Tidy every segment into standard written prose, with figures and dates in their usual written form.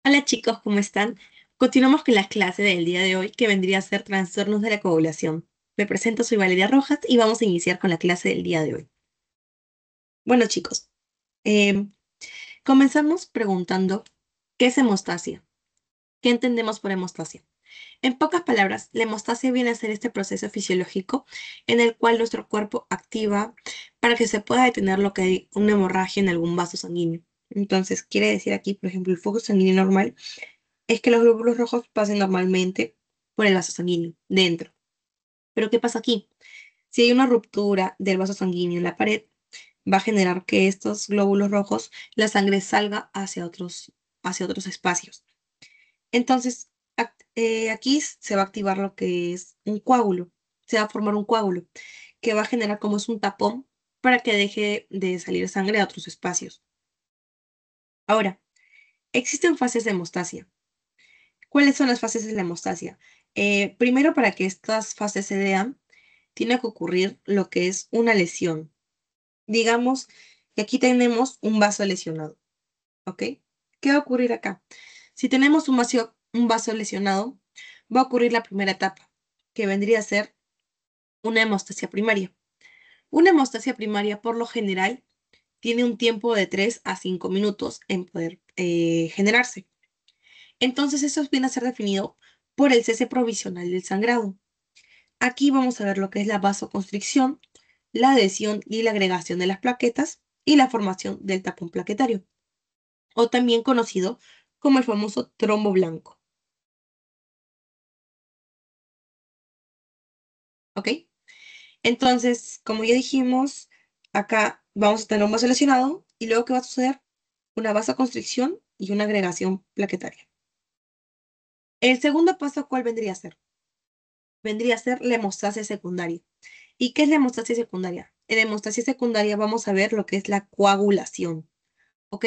Hola chicos, ¿cómo están? Continuamos con la clase del día de hoy que vendría a ser trastornos de la coagulación. Me presento, soy Valeria Rojas y vamos a iniciar con la clase del día de hoy. Bueno chicos, em, comenzamos preguntando ¿qué es hemostasia? ¿Qué entendemos por hemostasia? En pocas palabras, la hemostasia viene a ser este proceso fisiológico en el cual nuestro cuerpo activa para que se pueda detener lo que hay una hemorragia en algún vaso sanguíneo. Entonces, quiere decir aquí, por ejemplo, el flujo sanguíneo normal es que los glóbulos rojos pasen normalmente por el vaso sanguíneo, dentro. Pero ¿qué pasa aquí? Si hay una ruptura del vaso sanguíneo en la pared, va a generar que estos glóbulos rojos, la sangre salga hacia otros espacios. Entonces, aquí se va a activar lo que es un coágulo. Se va a formar un coágulo que va a generar como es un tapón para que deje de salir sangre a otros espacios. Ahora, existen fases de hemostasia. ¿Cuáles son las fases de la hemostasia? Primero, para que estas fases se vean, tiene que ocurrir lo que es una lesión. Digamos que aquí tenemos un vaso lesionado, ¿ok? ¿Qué va a ocurrir acá? Si tenemos un vaso lesionado, va a ocurrir la primera etapa, que vendría a ser una hemostasia primaria. Una hemostasia primaria, por lo general, tiene un tiempo de 3 a 5 minutos en poder generarse. Entonces, eso viene a ser definido por el cese provisional del sangrado. Aquí vamos a ver lo que es la vasoconstricción, la adhesión y la agregación de las plaquetas y la formación del tapón plaquetario, o también conocido como el famoso trombo blanco. ¿Ok? Entonces, como ya dijimos, acá vamos a tener un vaso lesionado y luego ¿qué va a suceder? Una vasoconstricción y una agregación plaquetaria. El segundo paso, ¿cuál vendría a ser? Vendría a ser la hemostasia secundaria. ¿Y qué es la hemostasia secundaria? En la hemostasia secundaria vamos a ver lo que es la coagulación. ¿Ok?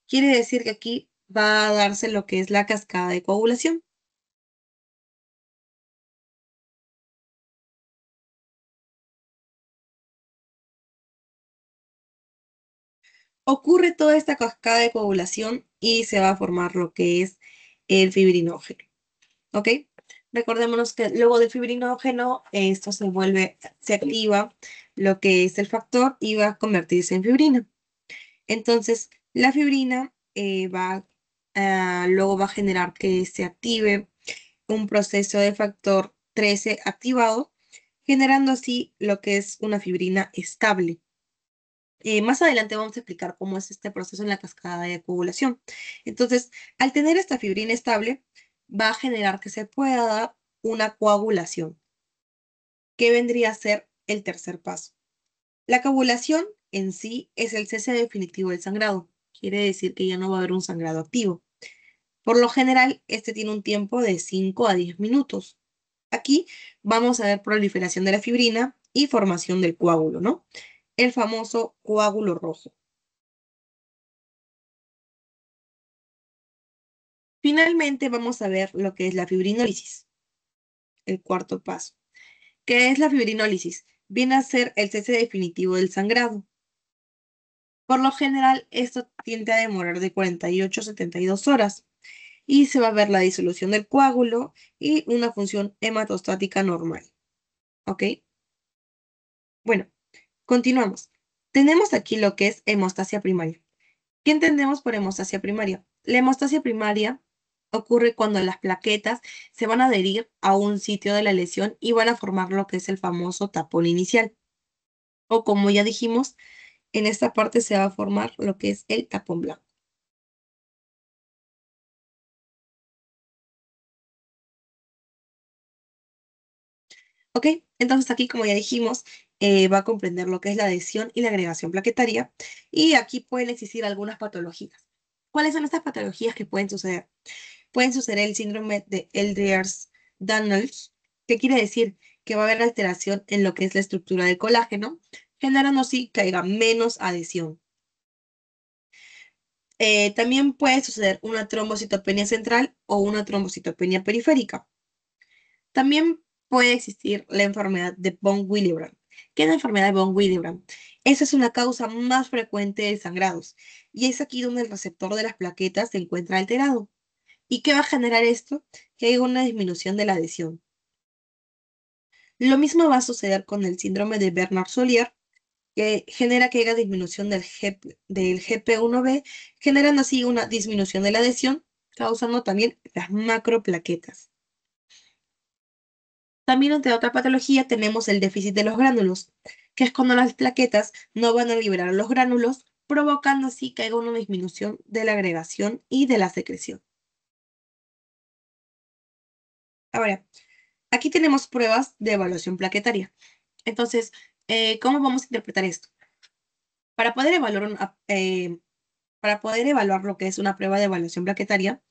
Quiere decir que aquí va a darse lo que es la cascada de coagulación. Ocurre toda esta cascada de coagulación y se va a formar lo que es el fibrinógeno. ¿Ok? Recordémonos que luego del fibrinógeno, esto se activa lo que es el factor y va a convertirse en fibrina. Entonces, la fibrina luego va a generar que se active un proceso de factor 13 activado, generando así lo que es una fibrina estable. Más adelante vamos a explicar cómo es este proceso en la cascada de coagulación. Entonces, al tener esta fibrina estable, va a generar que se pueda dar una coagulación, que vendría a ser el tercer paso. La coagulación en sí es el cese definitivo del sangrado. Quiere decir que ya no va a haber un sangrado activo. Por lo general, este tiene un tiempo de 5 a 10 minutos. Aquí vamos a ver proliferación de la fibrina y formación del coágulo, ¿no? El famoso coágulo rojo. Finalmente vamos a ver lo que es la fibrinólisis, el cuarto paso. ¿Qué es la fibrinólisis? Viene a ser el cese definitivo del sangrado. Por lo general, esto tiende a demorar de 48 a 72 horas y se va a ver la disolución del coágulo y una función hematostática normal. ¿Ok? Bueno, continuamos. Tenemos aquí lo que es hemostasia primaria. ¿Qué entendemos por hemostasia primaria? La hemostasia primaria ocurre cuando las plaquetas se van a adherir a un sitio de la lesión y van a formar lo que es el famoso tapón inicial. O como ya dijimos, en esta parte se va a formar lo que es el tapón blanco. ¿Ok? Entonces aquí, como ya dijimos, va a comprender lo que es la adhesión y la agregación plaquetaria. Y aquí pueden existir algunas patologías. ¿Cuáles son estas patologías que pueden suceder? Pueden suceder el síndrome de Ehlers-Danlos, que quiere decir que va a haber alteración en lo que es la estructura del colágeno, generando así que haya menos adhesión. También puede suceder una trombocitopenia central o una trombocitopenia periférica. También puede existir la enfermedad de von Willebrand. ¿Qué es la enfermedad de von Willebrand? Esa es una causa más frecuente de sangrados y es aquí donde el receptor de las plaquetas se encuentra alterado. ¿Y qué va a generar esto? Que haya una disminución de la adhesión. Lo mismo va a suceder con el síndrome de Bernard-Solier, que genera que haya disminución del GP1B, generando así una disminución de la adhesión, causando también las macroplaquetas. También entre otra patología tenemos el déficit de los gránulos, que es cuando las plaquetas no van a liberar los gránulos, provocando así que haya una disminución de la agregación y de la secreción. Ahora, aquí tenemos pruebas de evaluación plaquetaria. Entonces, ¿cómo vamos a interpretar esto? Para poder evaluar, para poder evaluar lo que es una prueba de evaluación plaquetaria,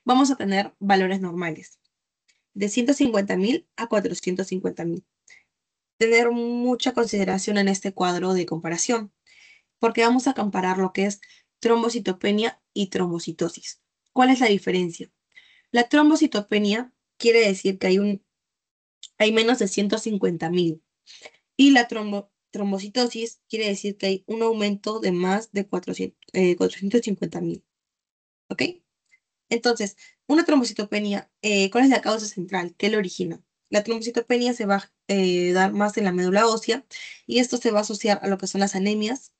vamos a tener valores normales, de 150.000 a 450.000. Tener mucha consideración en este cuadro de comparación, porque vamos a comparar lo que es trombocitopenia y trombocitosis. ¿Cuál es la diferencia? La trombocitopenia quiere decir que hay menos de 150.000 y la trombocitosis quiere decir que hay un aumento de más de 450.000. ¿Ok? Entonces, una trombocitopenia, ¿cuál es la causa central? ¿Qué lo origina? La trombocitopenia se va a dar más en la médula ósea y esto se va a asociar a lo que son las anemias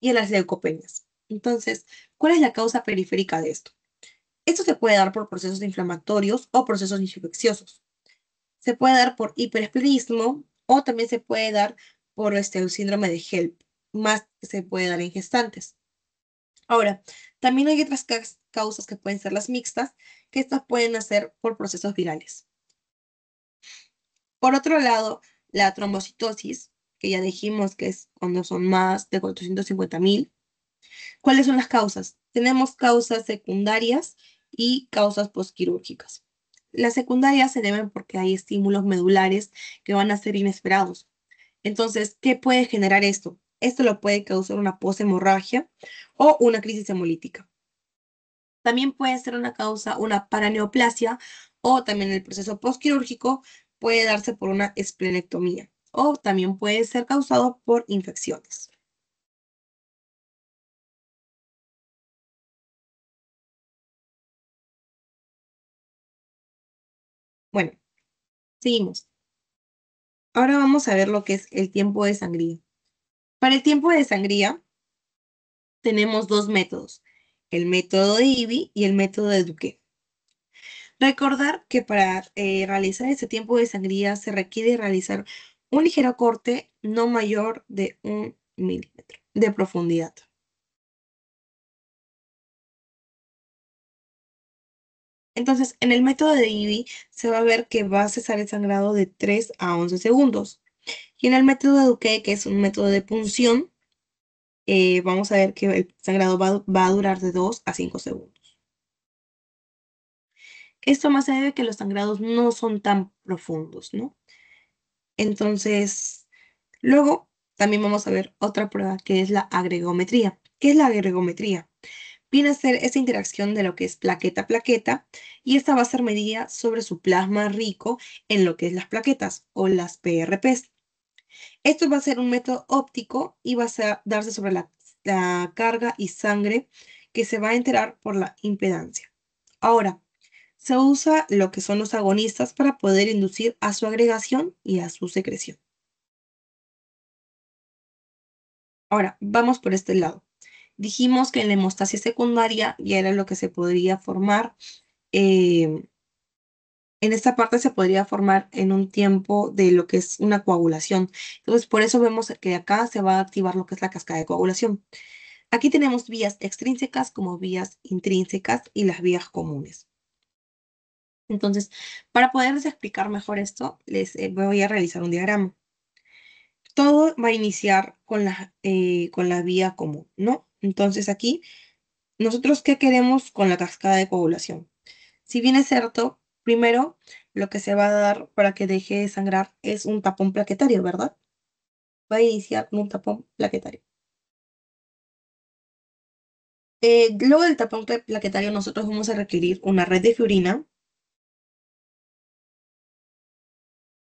y a las leucopenias. Entonces, ¿cuál es la causa periférica de esto? Esto se puede dar por procesos inflamatorios o procesos infecciosos. Se puede dar por hiperesplenismo o también se puede dar por el síndrome de HELP, más que se puede dar en gestantes. Ahora, también hay otras causas que pueden ser las mixtas, que estas pueden hacer por procesos virales. Por otro lado, la trombocitosis, que ya dijimos que es cuando son más de 450.000. ¿Cuáles son las causas? Tenemos causas secundarias y causas postquirúrgicas. Las secundarias se deben porque hay estímulos medulares que van a ser inesperados. Entonces, ¿qué puede generar esto? Esto lo puede causar una poshemorragia o una crisis hemolítica. También puede ser una causa, una paraneoplasia, o también el proceso postquirúrgico puede darse por una esplenectomía, o también puede ser causado por infecciones. Bueno, seguimos. Ahora vamos a ver lo que es el tiempo de sangría. Para el tiempo de sangría tenemos dos métodos, el método de Ivy y el método de Duque. Recordar que para realizar ese tiempo de sangría se requiere realizar un ligero corte no mayor de 1 milímetro de profundidad. Entonces, en el método de Ivy se va a ver que va a cesar el sangrado de 3 a 11 segundos. Y en el método de Duque, que es un método de punción, vamos a ver que el sangrado va a durar de 2 a 5 segundos. Esto más se debe a que los sangrados no son tan profundos, ¿no? Entonces, luego también vamos a ver otra prueba que es la agregometría. ¿Qué es la agregometría? Viene a ser esa interacción de lo que es plaqueta-plaqueta y esta va a ser medida sobre su plasma rico en lo que es las plaquetas o las PRPs. Esto va a ser un método óptico y va a darse sobre la carga y sangre que se va a enterar por la impedancia. Ahora, se usa lo que son los agonistas para poder inducir a su agregación y a su secreción. Ahora, vamos por este lado. Dijimos que en la hemostasia secundaria ya era lo que se podría formar. eh, en esta parte se podría formar en un tiempo de lo que es una coagulación. Entonces, por eso vemos que acá se va a activar lo que es la cascada de coagulación. Aquí tenemos vías extrínsecas como vías intrínsecas y las vías comunes. Entonces, para poderles explicar mejor esto, les voy a realizar un diagrama. Todo va a iniciar con la vía común, ¿no? Entonces aquí, nosotros, ¿qué queremos con la cascada de coagulación? Si bien es cierto, primero lo que se va a dar para que deje de sangrar es un tapón plaquetario, ¿verdad? Va a iniciar con un tapón plaquetario. Luego del tapón plaquetario, nosotros vamos a requerir una red de fibrina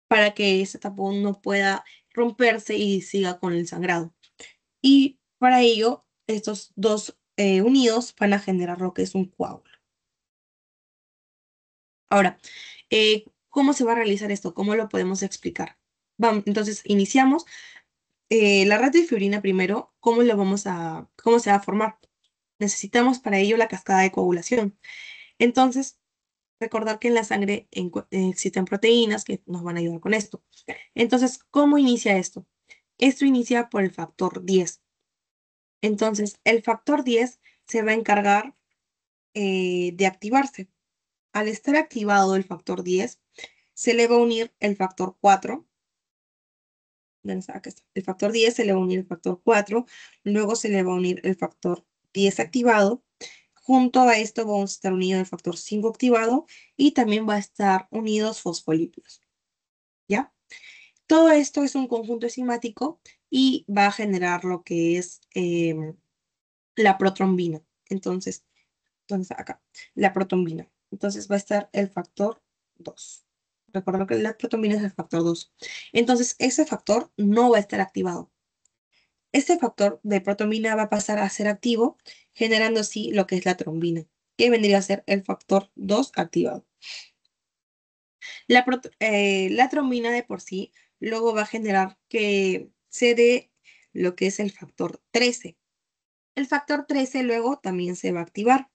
para que ese tapón no pueda romperse y siga con el sangrado. Y para ello, estos dos unidos van a generar lo que es un coágulo. Ahora, ¿cómo se va a realizar esto? ¿Cómo lo podemos explicar? Vamos, entonces, iniciamos la red de fibrina primero. ¿Cómo se va a formar? Necesitamos para ello la cascada de coagulación. Entonces, recordar que en la sangre existen proteínas que nos van a ayudar con esto. Entonces, ¿cómo inicia esto? Esto inicia por el factor 10. Entonces, el factor 10 se va a encargar de activarse. Al estar activado el factor 10, se le va a unir el factor 4. ¿Dónde está? Acá está. El factor 10 se le va a unir el factor 4, luego se le va a unir el factor 10 activado. Junto a esto vamos a estar unido el factor 5 activado y también va a estar unidos fosfolípidos. ¿Ya? Todo esto es un conjunto enzimático y va a generar lo que es la protrombina. Entonces, ¿dónde está? Acá, la protrombina. Entonces va a estar el factor 2. Recuerda que la protrombina es el factor 2. Entonces, ese factor no va a estar activado. Este factor de protrombina va a pasar a ser activo, generando así lo que es la trombina, que vendría a ser el factor 2 activado. La trombina de por sí luego va a generar que se dé lo que es el factor 13. El factor 13 luego también se va a activar.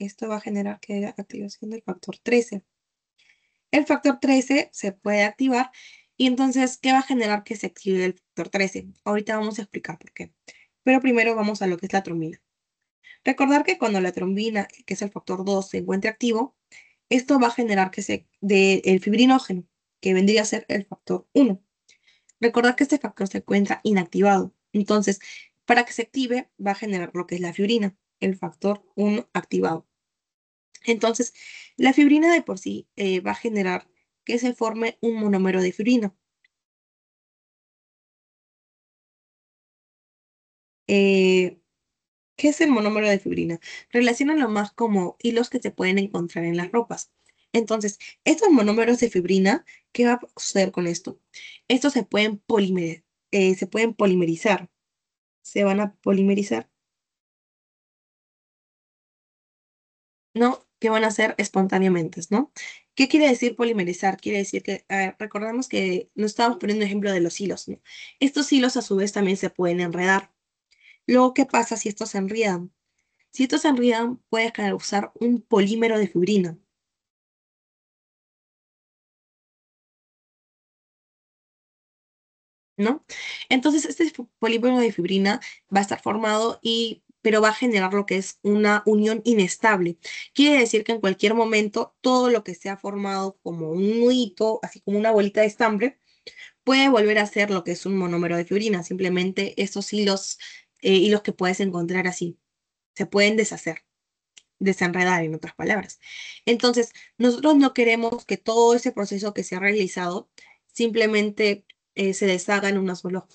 Esto va a generar que haya activación del factor 13. El factor 13 se puede activar y entonces, ¿qué va a generar que se active el factor 13? Ahorita vamos a explicar por qué. Pero primero vamos a lo que es la trombina. Recordar que cuando la trombina, que es el factor 2, se encuentre activo, esto va a generar que se dé el fibrinógeno, que vendría a ser el factor 1. Recordar que este factor se encuentra inactivado. Entonces, para que se active, va a generar lo que es la fibrina, el factor 1 activado. Entonces, la fibrina de por sí va a generar que se forme un monómero de fibrina. Eh, ¿Qué es el monómero de fibrina? Relaciónalo más como hilos que se pueden encontrar en las ropas. Entonces, estos monómeros de fibrina, ¿qué va a suceder con esto? Estos se pueden polimerizar. Se van a polimerizar, ¿no? Que van a ser espontáneamente, ¿no? ¿Qué quiere decir polimerizar? Quiere decir que, recordemos que nos estábamos poniendo un ejemplo de los hilos, ¿no? Estos hilos a su vez también se pueden enredar. Luego, ¿qué pasa si estos se enredan? Si estos se enredan, puede causar un polímero de fibrina, ¿no? Entonces, este polímero de fibrina va a estar formado pero va a generar lo que es una unión inestable. Quiere decir que en cualquier momento todo lo que se ha formado como un nudito, así como una bolita de estambre, puede volver a ser lo que es un monómero de fibrina. Simplemente estos hilos que puedes encontrar así, se pueden deshacer, desenredar, en otras palabras. Entonces, nosotros no queremos que todo ese proceso que se ha realizado simplemente se deshaga en un solo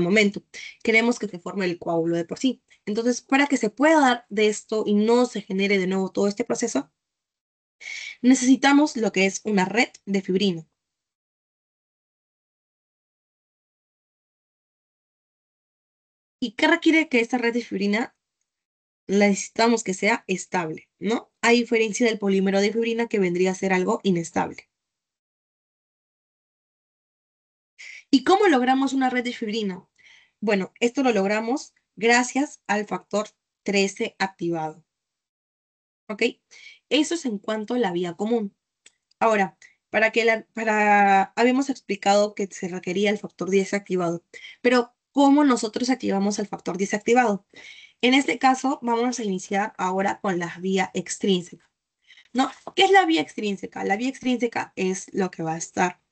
momento. Queremos que se forme el coágulo de por sí. Entonces, para que se pueda dar de esto y no se genere de nuevo todo este proceso, necesitamos lo que es una red de fibrina. ¿Y qué requiere que esta red de fibrina la necesitamos que sea estable, ¿no? A diferencia del polímero de fibrina que vendría a ser algo inestable. ¿Y cómo logramos una red de fibrina? Bueno, esto lo logramos gracias al factor 13 activado, ¿ok? Eso es en cuanto a la vía común. Ahora, habíamos explicado que se requería el factor 10 activado, pero ¿cómo nosotros activamos el factor 10 activado? En este caso, vamos a iniciar ahora con la vía extrínseca, ¿no? ¿Qué es la vía extrínseca? La vía extrínseca es lo que va a estar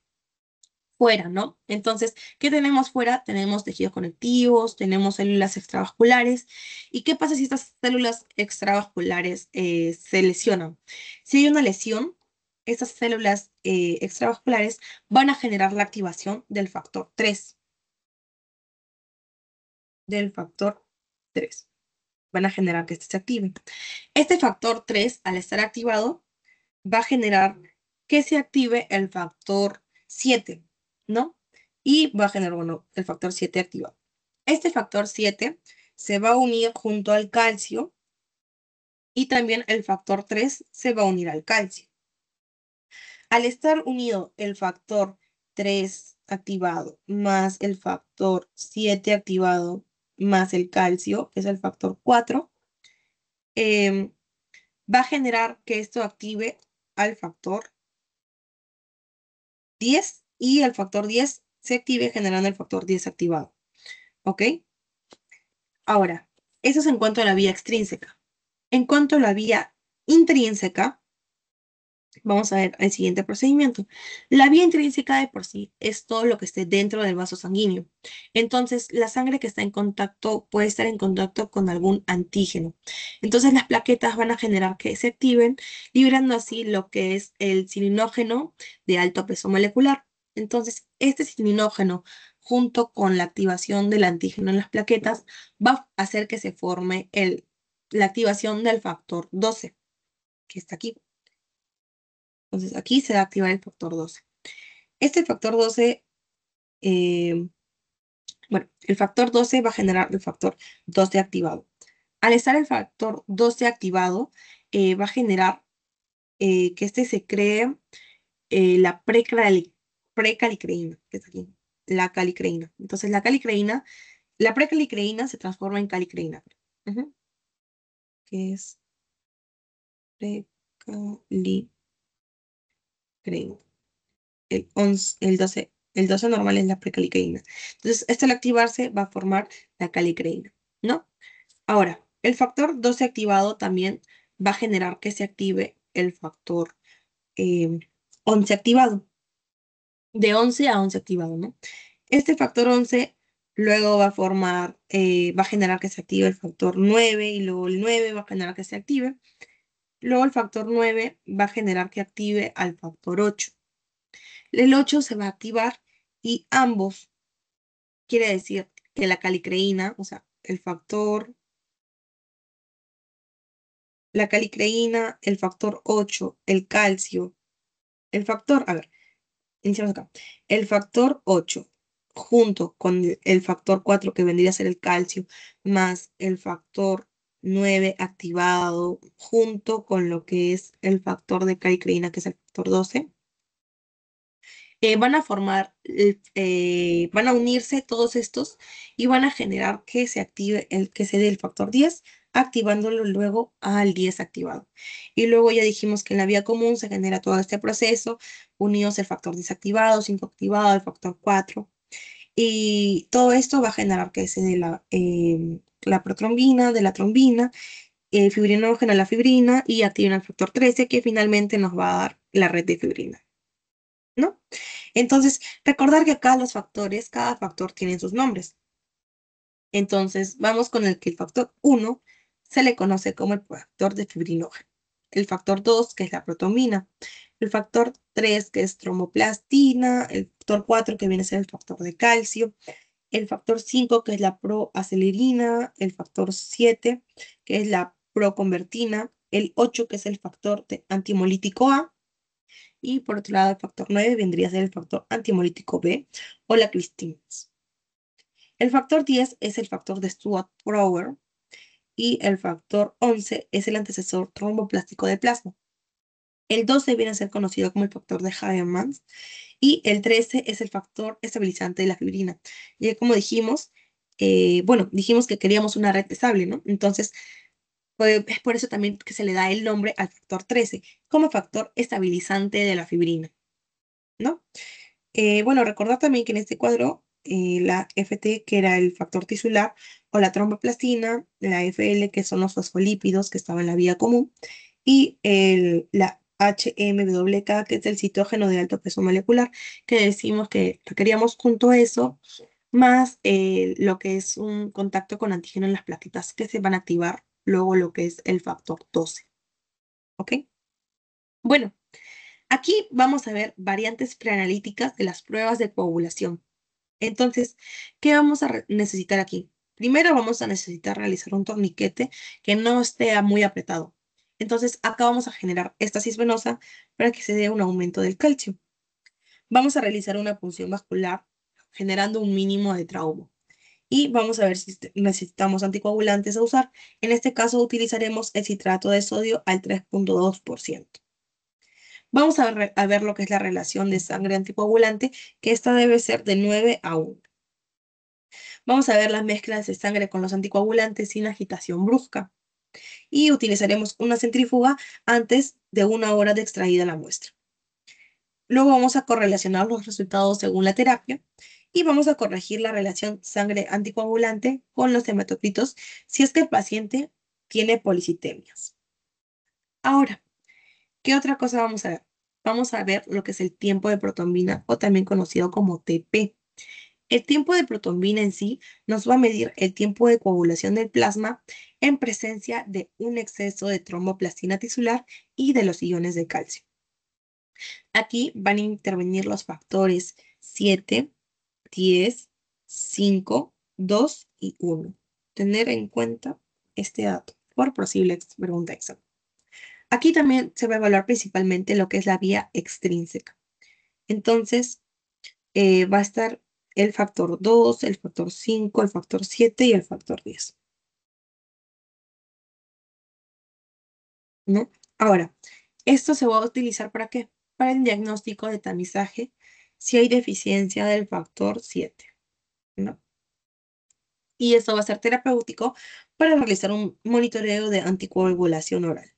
fuera, ¿no? Entonces, ¿qué tenemos fuera? Tenemos tejidos conectivos, tenemos células extravasculares. ¿Y qué pasa si estas células extravasculares se lesionan? Si hay una lesión, estas células extravasculares van a generar la activación del factor 3. Van a generar que este se active. Este factor 3, al estar activado, va a generar que se active el factor 7, ¿no? Y va a generar, bueno, el factor 7 activado. Este factor 7 se va a unir junto al calcio y también el factor 3 se va a unir al calcio. Al estar unido el factor 3 activado más el factor 7 activado más el calcio, que es el factor 4, em, va a generar que esto active al factor 10 y el factor 10 se active generando el factor 10 activado. ¿Ok? Ahora, eso es en cuanto a la vía extrínseca. En cuanto a la vía intrínseca, vamos a ver el siguiente procedimiento. La vía intrínseca de por sí es todo lo que esté dentro del vaso sanguíneo. Entonces, la sangre que está en contacto puede estar en contacto con algún antígeno. Entonces, las plaquetas van a generar que se activen, liberando así lo que es el cilinógeno de alto peso molecular. Entonces, este cilinógeno, junto con la activación del antígeno en las plaquetas, va a hacer que se forme la activación del factor 12, que está aquí. Entonces aquí se va a activar el factor 12. Este factor 12, bueno, el factor 12 va a generar el factor 12 activado. Al estar el factor 12 activado, va a generar que este se cree la precalicreína, que está aquí, la calicreína. Entonces la precalicreína se transforma en calicreína. Ujú. Que es precalicreína. El 12 normal es la precalicaína. Entonces, esto al activarse va a formar la calicreína, ¿no? Ahora, el factor 12 activado también va a generar que se active el factor eh, 11 activado, de 11 a 11 activado, ¿no? Este factor 11 luego va a generar que se active el factor 9 y luego el 9 va a generar que se active. Luego el factor 9 va a generar que active al factor 8. El 8 se va a activar y ambos quiere decir que la calicreína, o sea, la calicreína, el factor 8, el calcio, a ver, iniciamos acá. El factor 8 junto con el factor 4 que vendría a ser el calcio, más el factor 9 activado junto con lo que es el factor de calicreína, que es el factor 12, van a unirse todos estos y van a generar que se active que se dé el factor 10, activándolo luego al 10 activado. Y luego ya dijimos que en la vía común se genera todo este proceso, unidos el factor 10 activado, 5 activado, el factor 4. Y todo esto va a generar que se dé la protrombina, de la trombina, fibrinógeno a la fibrina y activen el factor 13, que finalmente nos va a dar la red de fibrina, ¿no? Entonces, recordar que acá los factores, cada factor tiene sus nombres. Entonces, vamos con el factor 1 se le conoce como el factor de fibrinógeno. El factor 2, que es la protomina. El factor 3, que es tromboplastina. El factor 4, que viene a ser el factor de calcio. El factor 5, que es la proacelerina. El factor 7, que es la proconvertina. El 8, que es el factor de antimolítico A. Y por otro lado, el factor 9 vendría a ser el factor antimolítico B o la clistinase. El factor 10 es el factor de Stuart-Brower y el factor 11 es el antecesor tromboplástico de plasma. El 12 viene a ser conocido como el factor de Habermas y el 13 es el factor estabilizante de la fibrina. Y como dijimos, dijimos que queríamos una red estable, ¿no? Entonces, pues, es por eso también que se le da el nombre al factor 13 como factor estabilizante de la fibrina, ¿no? Recordar también que en este cuadro la FT, que era el factor tisular, o la tromboplastina, la FL, que son los fosfolípidos que estaban en la vía común, y la HMWK, que es el citógeno de alto peso molecular, que decimos que requeríamos junto a eso, más lo que es un contacto con antígeno en las plaquetas que se van a activar luego lo que es el factor 12. ¿Ok? Bueno. Aquí vamos a ver variantes preanalíticas de las pruebas de coagulación. Entonces, ¿qué vamos a necesitar aquí? Primero vamos a necesitar realizar un torniquete que no esté muy apretado. Entonces, acá vamos a generar estasis venosa para que se dé un aumento del calcio. Vamos a realizar una punción vascular generando un mínimo de trauma. Y vamos a ver si necesitamos anticoagulantes a usar. En este caso utilizaremos el citrato de sodio al 3.2%. Vamos a ver lo que es la relación de sangre anticoagulante, que esta debe ser de 9 a 1. Vamos a ver las mezclas de sangre con los anticoagulantes sin agitación brusca. Y utilizaremos una centrífuga antes de 1 hora de extraída la muestra. Luego vamos a correlacionar los resultados según la terapia y vamos a corregir la relación sangre anticoagulante con los hematocritos si es que el paciente tiene policitemias. Ahora, ¿qué otra cosa vamos a ver? Vamos a ver lo que es el tiempo de protombina o también conocido como TP. El tiempo de protombina en sí nos va a medir el tiempo de coagulación del plasma en presencia de un exceso de tromboplastina tisular y de los iones de calcio. Aquí van a intervenir los factores 7, 10, 5, 2 y 1. Tener en cuenta este dato por posible pregunta examen. Aquí también se va a evaluar principalmente lo que es la vía extrínseca. Entonces, va a estar el factor 2, el factor 5, el factor 7 y el factor 10. ¿No? Ahora, esto se va a utilizar ¿para qué? Para el diagnóstico de tamizaje si hay deficiencia del factor 7, ¿no? Y eso va a ser terapéutico para realizar un monitoreo de anticoagulación oral.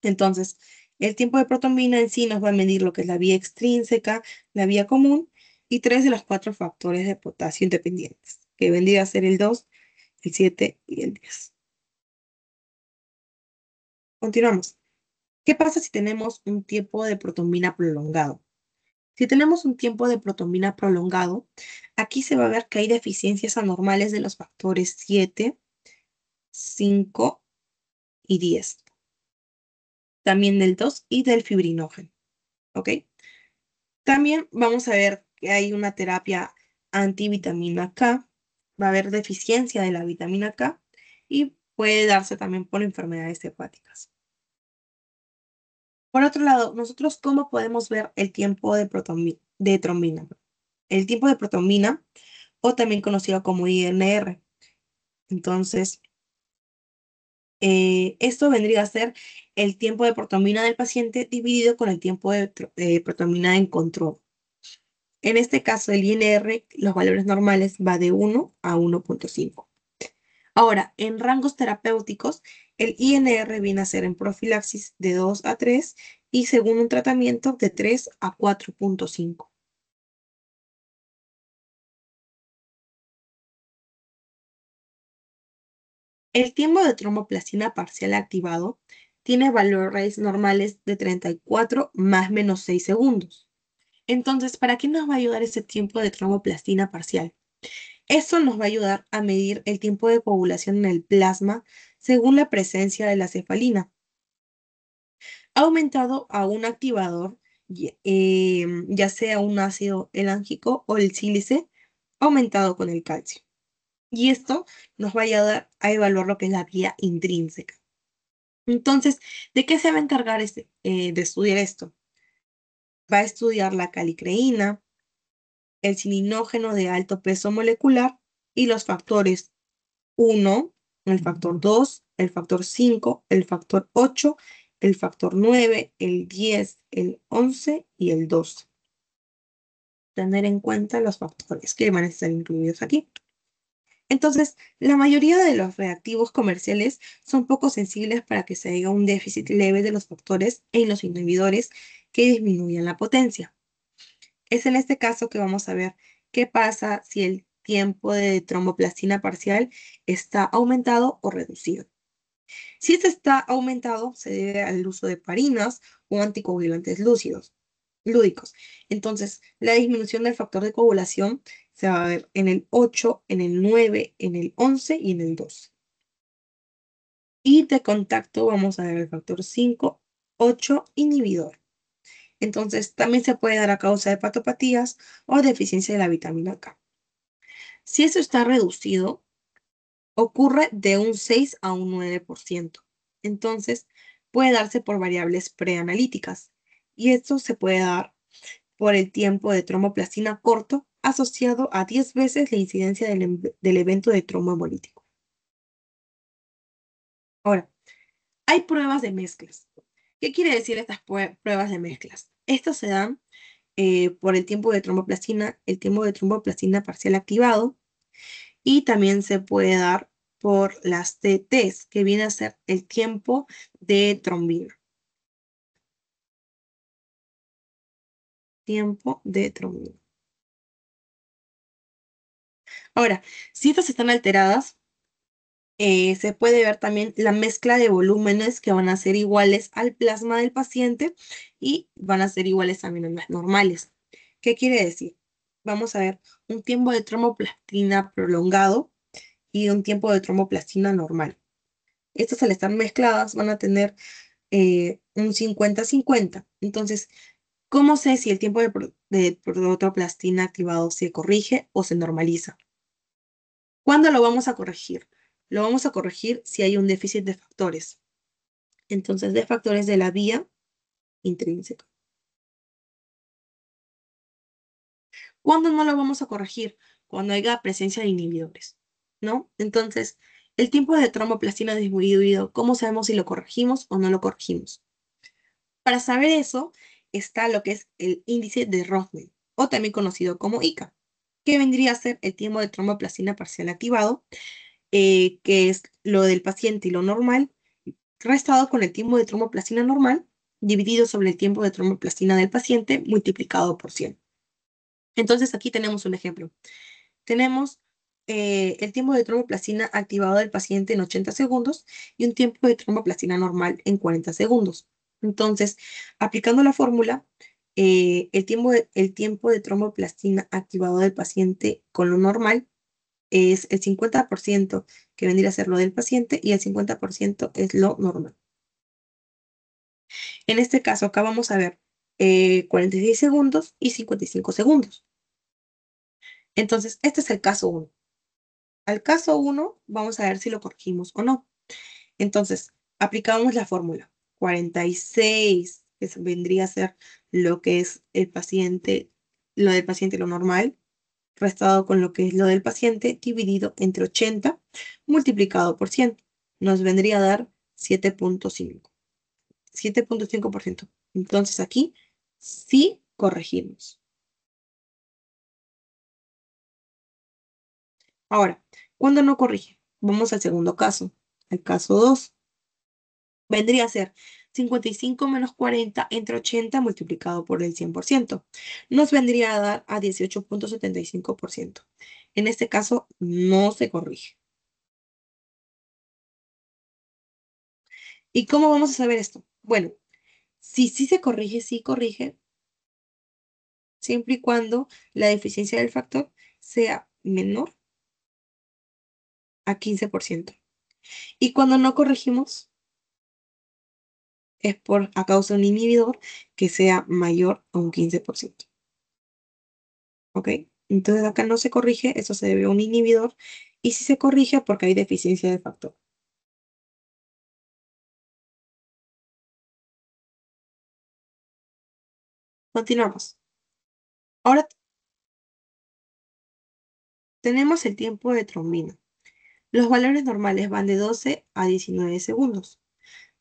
Entonces, el tiempo de protombina en sí nos va a medir lo que es la vía extrínseca, la vía común y 3 de los 4 factores de potasio independientes, que vendría a ser el 2, el 7 y el 10. Continuamos. ¿Qué pasa si tenemos un tiempo de protombina prolongado? Si tenemos un tiempo de protombina prolongado, aquí se va a ver que hay deficiencias anormales de los factores 7, 5 y 10. También del 2 y del fibrinógeno. ¿Ok? También vamos a ver que hay una terapia antivitamina K. Va a haber deficiencia de la vitamina K y puede darse también por enfermedades hepáticas. Por otro lado, nosotros cómo podemos ver el tiempo de trombina. El tiempo de protombina, o también conocido como INR. Entonces, esto vendría a ser el tiempo de protombina del paciente dividido con el tiempo de protombina en control. En este caso, el INR, los valores normales va de 1 a 1,5. Ahora, en rangos terapéuticos, el INR viene a ser en profilaxis de 2 a 3 y según un tratamiento de 3 a 4,5. El tiempo de tromboplastina parcial activado tiene valores normales de 34 más menos 6 segundos. Entonces, ¿para qué nos va a ayudar ese tiempo de tromboplastina parcial? Esto nos va a ayudar a medir el tiempo de coagulación en el plasma según la presencia de la cefalina. Ha aumentado a un activador, ya sea un ácido elángico o el sílice, aumentado con el calcio. Y esto nos va a ayudar a evaluar lo que es la vía intrínseca. Entonces, ¿de qué se va a encargar de estudiar esto? Va a estudiar la calicreína, el cininógeno de alto peso molecular y los factores 1, el factor 2, el factor 5, el factor 8, el factor 9, el 10, el 11 y el 12. Tener en cuenta los factores que van a estar incluidos aquí. Entonces, la mayoría de los reactivos comerciales son poco sensibles para que se haga un déficit leve de los factores en los inhibidores que disminuyan la potencia. Es en este caso que vamos a ver qué pasa si el tiempo de tromboplastina parcial está aumentado o reducido. Si este está aumentado, se debe al uso de parinas o anticoagulantes lúdicos. Entonces, la disminución del factor de coagulación se va a ver en el 8, en el 9, en el 11 y en el 12. Y de contacto vamos a ver el factor 5, 8, inhibidor. Entonces, también se puede dar a causa de hepatopatías o deficiencia de la vitamina K. Si eso está reducido, ocurre de un 6 a un 9%. Entonces, puede darse por variables preanalíticas. Y esto se puede dar por el tiempo de tromboplastina corto asociado a 10 veces la incidencia del evento de tromboembolítico. Ahora, hay pruebas de mezclas. ¿Qué quiere decir estas pruebas de mezclas? Estas se dan por el tiempo de tromboplastina, el tiempo de tromboplastina parcial activado, y también se puede dar por las TTs, que viene a ser el tiempo de trombina. Tiempo de trombina. Ahora, si estas están alteradas, se puede ver también la mezcla de volúmenes que van a ser iguales al plasma del paciente y van a ser iguales también a las normales. ¿Qué quiere decir? Vamos a ver un tiempo de tromboplastina prolongado y un tiempo de tromboplastina normal. Estas al estar mezcladas van a tener un 50-50. Entonces, ¿cómo sé si el tiempo de protoplastina activado se corrige o se normaliza? ¿Cuándo lo vamos a corregir? Lo vamos a corregir si hay un déficit de factores. Entonces, de factores de la vía intrínseca. ¿Cuándo no lo vamos a corregir? Cuando haya presencia de inhibidores, ¿no? Entonces, el tiempo de tromboplastina disminuido, ¿cómo sabemos si lo corregimos o no lo corregimos? Para saber eso, está lo que es el índice de Rothman, o también conocido como ICA, que vendría a ser el tiempo de tromboplastina parcial activado, que es lo del paciente y lo normal, restado con el tiempo de tromboplastina normal, dividido sobre el tiempo de tromboplastina del paciente, multiplicado por 100. Entonces, aquí tenemos un ejemplo. Tenemos el tiempo de tromboplastina activado del paciente en 80 segundos y un tiempo de tromboplastina normal en 40 segundos. Entonces, aplicando la fórmula, el tiempo de tromboplastina activado del paciente con lo normal es el 50% que vendría a ser lo del paciente y el 50% es lo normal. En este caso, acá vamos a ver 46 segundos y 55 segundos. Entonces, este es el caso 1. Al caso 1, vamos a ver si lo corregimos o no. Entonces, aplicamos la fórmula. 46, que vendría a ser lo que es el paciente, lo del paciente, lo normal, restado con lo que es lo del paciente, dividido entre 80, multiplicado por 100. Nos vendría a dar 7.5. 7.5%. Entonces, aquí sí corregimos. Ahora, ¿cuándo no corrige? Vamos al segundo caso. El caso 2. Vendría a ser 55 menos 40 entre 80 multiplicado por el 100%. Nos vendría a dar a 18.75%. En este caso, no se corrige. ¿Y cómo vamos a saber esto? Bueno, si sí se corrige, sí corrige, siempre y cuando la deficiencia del factor sea menor a 15%. Y cuando no corregimos, es por a causa de un inhibidor que sea mayor a un 15%. ¿Ok? Entonces acá no se corrige, eso se debe a un inhibidor. Y si se corrige porque hay deficiencia de factor. Continuamos. Ahora tenemos el tiempo de trombina. Los valores normales van de 12 a 19 segundos.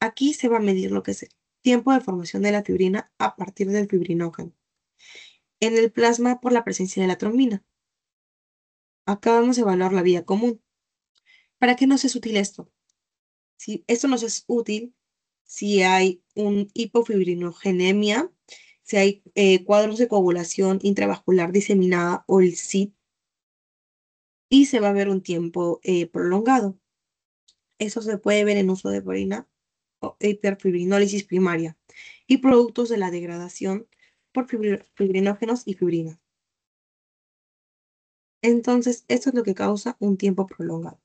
Aquí se va a medir lo que es el tiempo de formación de la fibrina a partir del fibrinógeno. En el plasma por la presencia de la trombina. Acá vamos a evaluar la vía común. ¿Para qué nos es útil esto? Si esto nos es útil si hay un hipofibrinogenemia, si hay cuadros de coagulación intravascular diseminada o el SID, y se va a ver un tiempo prolongado. Eso se puede ver en uso de heparina o hiperfibrinólisis primaria y productos de la degradación por fibrinógenos y fibrina. Entonces, esto es lo que causa un tiempo prolongado.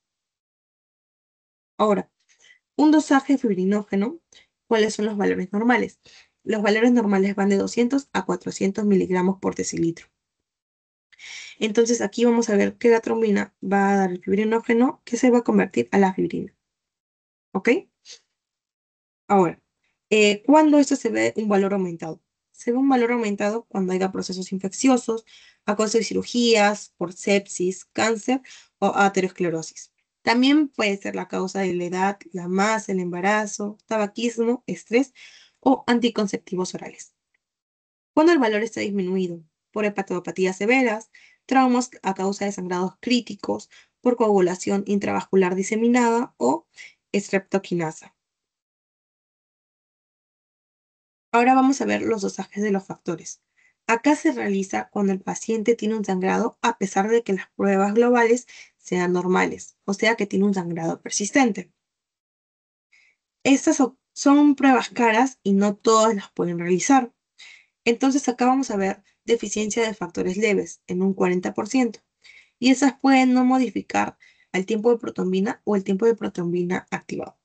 Ahora, un dosaje fibrinógeno, ¿cuáles son los valores normales? Los valores normales van de 200 a 400 miligramos por decilitro. Entonces aquí vamos a ver que la trombina va a dar el fibrinógeno que se va a convertir a la fibrina. ¿Ok? Ahora, ¿cuándo esto se ve un valor aumentado? Se ve un valor aumentado cuando haya procesos infecciosos, a causa de cirugías, por sepsis, cáncer o aterosclerosis. También puede ser la causa de la edad, la masa, el embarazo, tabaquismo, estrés o anticonceptivos orales. Cuando el valor está disminuido por hepatopatías severas, traumas a causa de sangrados críticos, por coagulación intravascular diseminada o streptokinasa. Ahora vamos a ver los dosajes de los factores. Acá se realiza cuando el paciente tiene un sangrado a pesar de que las pruebas globales sean normales, o sea que tiene un sangrado persistente. Estas son pruebas caras y no todas las pueden realizar. Entonces acá vamos a ver deficiencia de factores leves en un 40%. Y esas pueden no modificar al tiempo de protrombina o el tiempo de protrombina activado.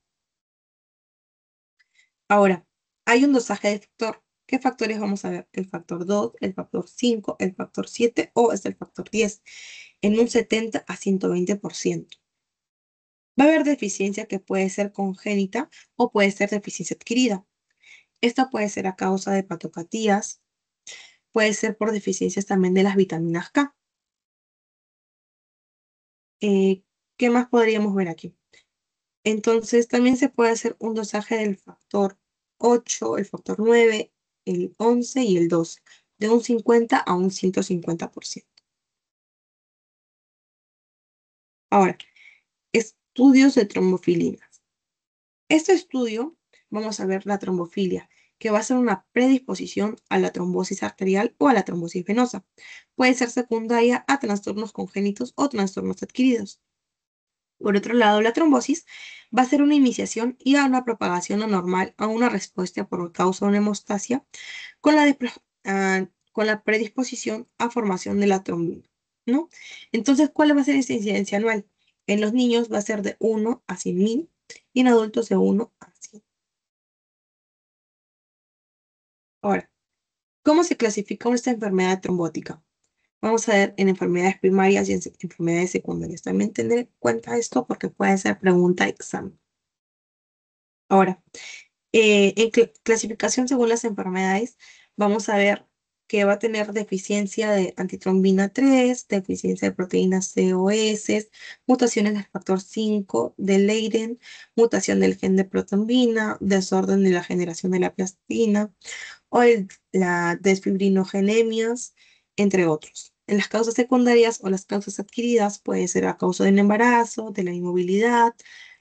Ahora, hay un dosaje de factor. ¿Qué factores vamos a ver? El factor 2, el factor 5, el factor 7 o es el factor 10 en un 70 a 120%. Va a haber deficiencia que puede ser congénita o puede ser deficiencia adquirida. Esta puede ser a causa de patopatías, puede ser por deficiencias también de las vitaminas K. Eh, ¿Qué más podríamos ver aquí? Entonces, también se puede hacer un dosaje del factor 8, el factor 9, el 11 y el 12, de un 50 a un 150%. Ahora, estudios de trombofilinas. Este estudio, vamos a ver la trombofilia, que va a ser una predisposición a la trombosis arterial o a la trombosis venosa. Puede ser secundaria a trastornos congénitos o trastornos adquiridos. Por otro lado, la trombosis va a ser una iniciación y a una propagación anormal a una respuesta por causa de una hemostasia con con la predisposición a formación de la trombina, ¿no? Entonces, ¿cuál va a ser esa incidencia anual? En los niños va a ser de 1 a 100.000 y en adultos de 1 a 100. Ahora, ¿cómo se clasifica esta enfermedad trombótica? Vamos a ver en enfermedades primarias y en enfermedades secundarias. También tener en cuenta esto porque puede ser pregunta de examen. Ahora, en clasificación según las enfermedades, vamos a ver que va a tener deficiencia de antitrombina 3, deficiencia de proteínas COS, mutaciones del factor 5 de Leiden, mutación del gen de protrombina, desorden de la generación de la plastina o la desfibrinogenemias, entre otros. En las causas secundarias o las causas adquiridas puede ser a causa de un embarazo, de la inmovilidad,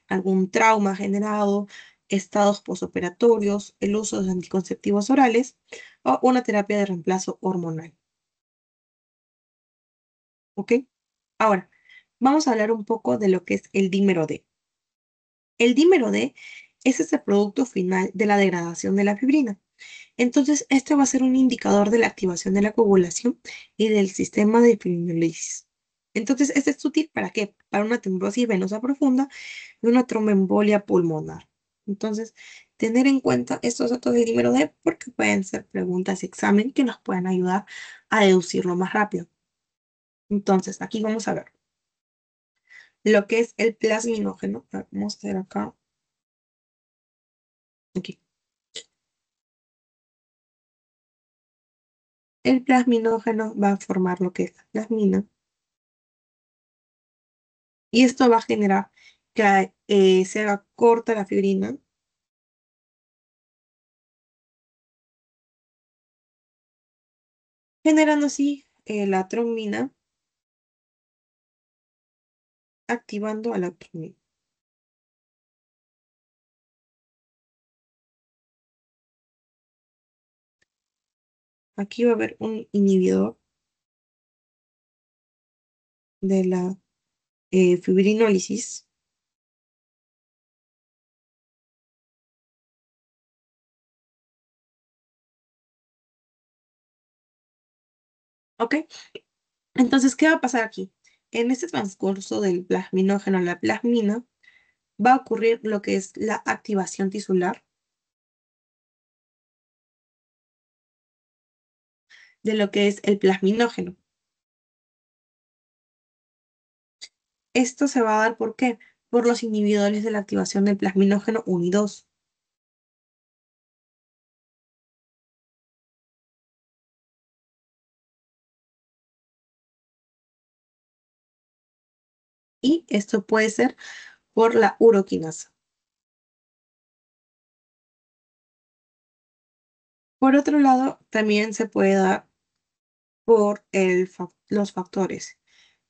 algún trauma generado, estados posoperatorios, el uso de anticonceptivos orales o una terapia de reemplazo hormonal. ¿Ok? Ahora, vamos a hablar un poco de lo que es el dímero D. El dímero D es ese producto final de la degradación de la fibrina. Entonces, este va a ser un indicador de la activación de la coagulación y del sistema de fibrinólisis. Entonces, este es útil ¿para qué? Para una trombosis venosa profunda y una tromboembolia pulmonar. Entonces, tener en cuenta estos datos del dímero D porque pueden ser preguntas de examen que nos puedan ayudar a deducirlo más rápido. Entonces, aquí vamos a ver lo que es el plasminógeno. A ver, vamos a hacer acá. Aquí. El plasminógeno va a formar lo que es la plasmina. Y esto va a generar que se haga corta la fibrina, generando así la trombina, activando a la trombina. Aquí va a haber un inhibidor de la fibrinólisis. ¿Ok? Entonces, ¿qué va a pasar aquí? En este transcurso del plasminógeno a la plasmina, va a ocurrir lo que es la activación tisular de lo que es el plasminógeno. Esto se va a dar ¿por qué? Por los inhibidores de la activación del plasminógeno 1 y 2. Y esto puede ser por la uroquinasa. Por otro lado, también se puede dar por los factores,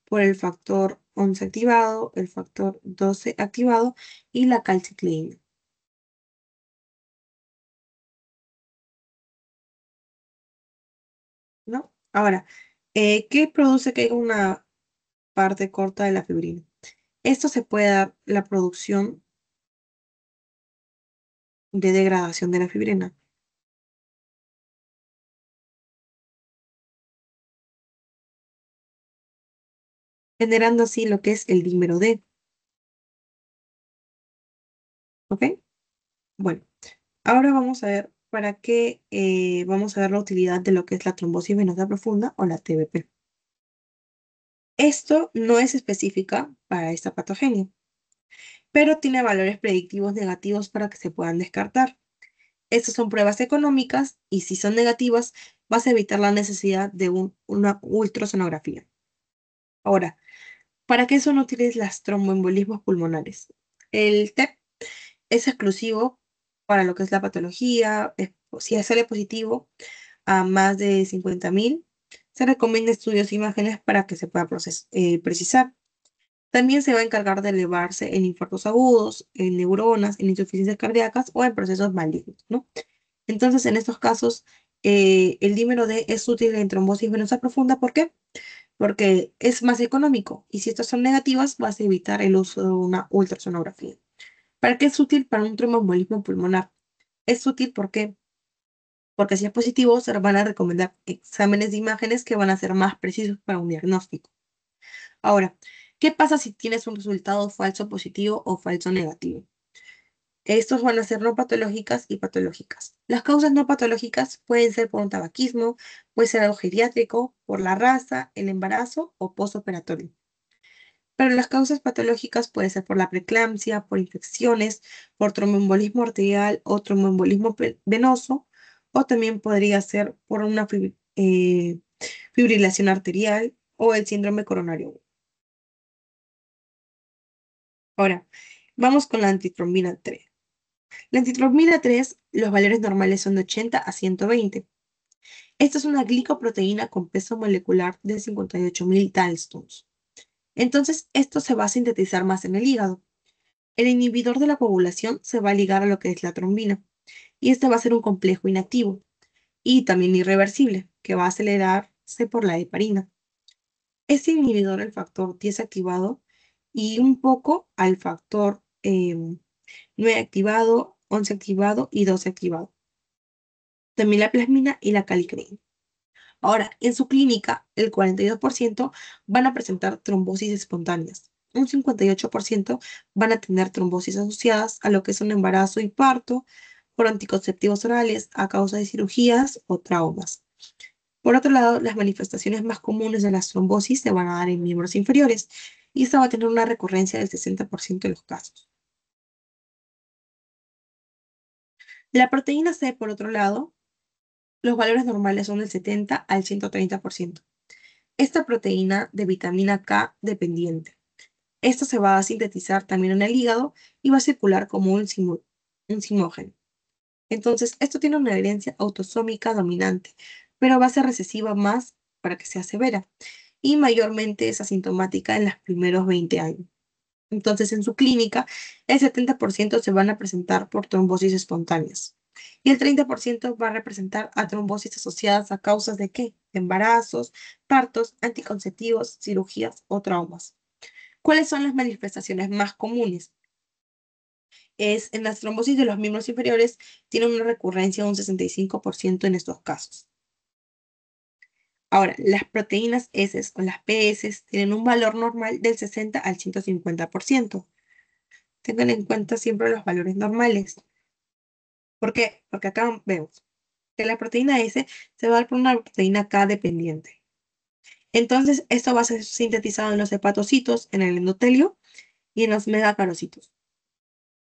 por el factor 11 activado, el factor 12 activado y la calciclina, ¿no? Ahora, ¿qué produce que haya una parte corta de la fibrina? Esto se puede dar la producción de degradación de la fibrina, generando así lo que es el dímero D, ¿ok? Bueno, ahora vamos a ver para qué, vamos a ver la utilidad de lo que es la trombosis venosa profunda o la TBP. Esto no es específica para esta patogenia, pero tiene valores predictivos negativos para que se puedan descartar. Estas son pruebas económicas y si son negativas, vas a evitar la necesidad de una ultrasonografía. Ahora, ¿para qué son útiles las tromboembolismos pulmonares? El TEP es exclusivo para lo que es la patología. Si sale positivo a más de 50.000, se recomienda estudios e imágenes para que se pueda precisar. También se va a encargar de elevarse en infartos agudos, en neuronas, en insuficiencias cardíacas o en procesos malignos, ¿no? Entonces, en estos casos, el dímero D es útil en trombosis venosa profunda. ¿Por qué? Porque es más económico y si estas son negativas, vas a evitar el uso de una ultrasonografía. ¿Para qué es útil para un tromboembolismo pulmonar? Es útil porque si es positivo, se van a recomendar exámenes de imágenes que van a ser más precisos para un diagnóstico. Ahora, ¿qué pasa si tienes un resultado falso positivo o falso negativo? Estos van a ser no patológicas y patológicas. Las causas no patológicas pueden ser por un tabaquismo, puede ser algo geriátrico, por la raza, el embarazo o postoperatorio. Pero las causas patológicas pueden ser por la preeclampsia, por infecciones, por tromboembolismo arterial o tromboembolismo venoso, o también podría ser por una fibrilación arterial o el síndrome coronario. Ahora, vamos con la antitrombina 3. La antitrombina 3, los valores normales son de 80 a 120. Esta es una glicoproteína con peso molecular de 58.000 Daltons. Entonces, esto se va a sintetizar más en el hígado. El inhibidor de la coagulación se va a ligar a lo que es la trombina, y este va a ser un complejo inactivo y también irreversible, que va a acelerarse por la heparina. Este inhibidor, el factor 10 activado, y un poco al factor 9 activado, 11 activado y 12 activado. También la plasmina y la calicreína. Ahora, en su clínica, el 42% van a presentar trombosis espontáneas. Un 58% van a tener trombosis asociadas a lo que es un embarazo y parto por anticonceptivos orales a causa de cirugías o traumas. Por otro lado, las manifestaciones más comunes de las trombosis se van a dar en miembros inferiores y esta va a tener una recurrencia del 60% de los casos. La proteína C, por otro lado, los valores normales son del 70 al 130%. Esta proteína de vitamina K dependiente. Esto se va a sintetizar también en el hígado y va a circular como un simógeno. Entonces, esto tiene una herencia autosómica dominante, pero va a ser recesiva más para que sea severa y mayormente es asintomática en los primeros 20 años. Entonces, en su clínica, el 70% se van a presentar por trombosis espontáneas y el 30% va a representar a trombosis asociadas a causas de ¿qué? Embarazos, partos, anticonceptivos, cirugías o traumas. ¿Cuáles son las manifestaciones más comunes? Es en las trombosis de los miembros inferiores, tienen una recurrencia de un 65% en estos casos. Ahora, las proteínas S o las PS tienen un valor normal del 60 al 150%. Tengan en cuenta siempre los valores normales. ¿Por qué? Porque acá vemos que la proteína S se va a dar por una proteína K dependiente. Entonces, esto va a ser sintetizado en los hepatocitos, en el endotelio y en los megacarocitos.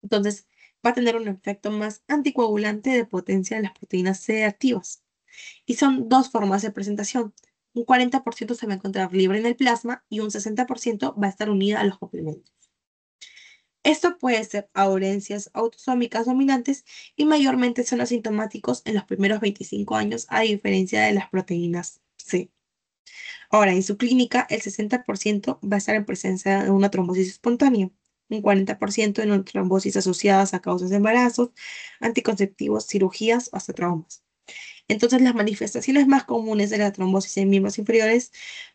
Entonces, va a tener un efecto más anticoagulante de potencia de las proteínas C activas. Y son dos formas de presentación. Un 40% se va a encontrar libre en el plasma y un 60% va a estar unida a los complementos. Esto puede ser a dolencias autosómicas dominantes y mayormente son asintomáticos en los primeros 25 años, a diferencia de las proteínas C. Ahora, en su clínica, el 60% va a estar en presencia de una trombosis espontánea, un 40% en una trombosis asociadas a causas de embarazos, anticonceptivos, cirugías o hasta traumas. Entonces, las manifestaciones más comunes de la trombosis en miembros inferiores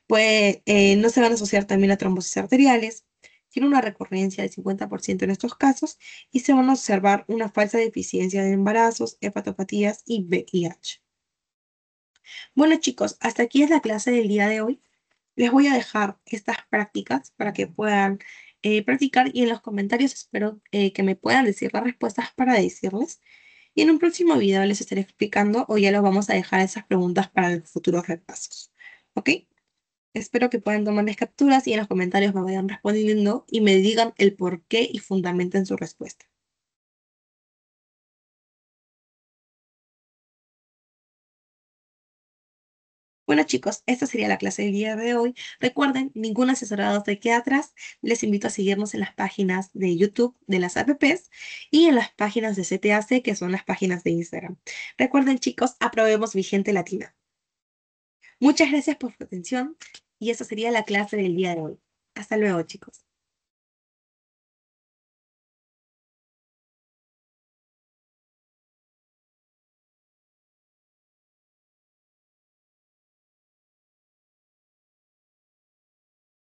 no se van a asociar también a trombosis arteriales. Tiene una recurrencia del 50% en estos casos y se van a observar una falsa deficiencia de embarazos, hepatopatías y VIH. Bueno, chicos, hasta aquí es la clase del día de hoy. Les voy a dejar estas prácticas para que puedan practicar y en los comentarios espero que me puedan decir las respuestas para decirles. Y en un próximo video les estaré explicando o ya los vamos a dejar esas preguntas para los futuros repasos. ¿Ok? Espero que puedan tomarles capturas y en los comentarios me vayan respondiendo y me digan el por qué y fundamenten su respuesta. Bueno chicos, esta sería la clase del día de hoy. Recuerden, ningún asesorado se queda atrás. Les invito a seguirnos en las páginas de YouTube de las apps y en las páginas de CTAC, que son las páginas de Instagram. Recuerden chicos, aprobemos Vigente Latina. Muchas gracias por su atención y esa sería la clase del día de hoy. Hasta luego chicos.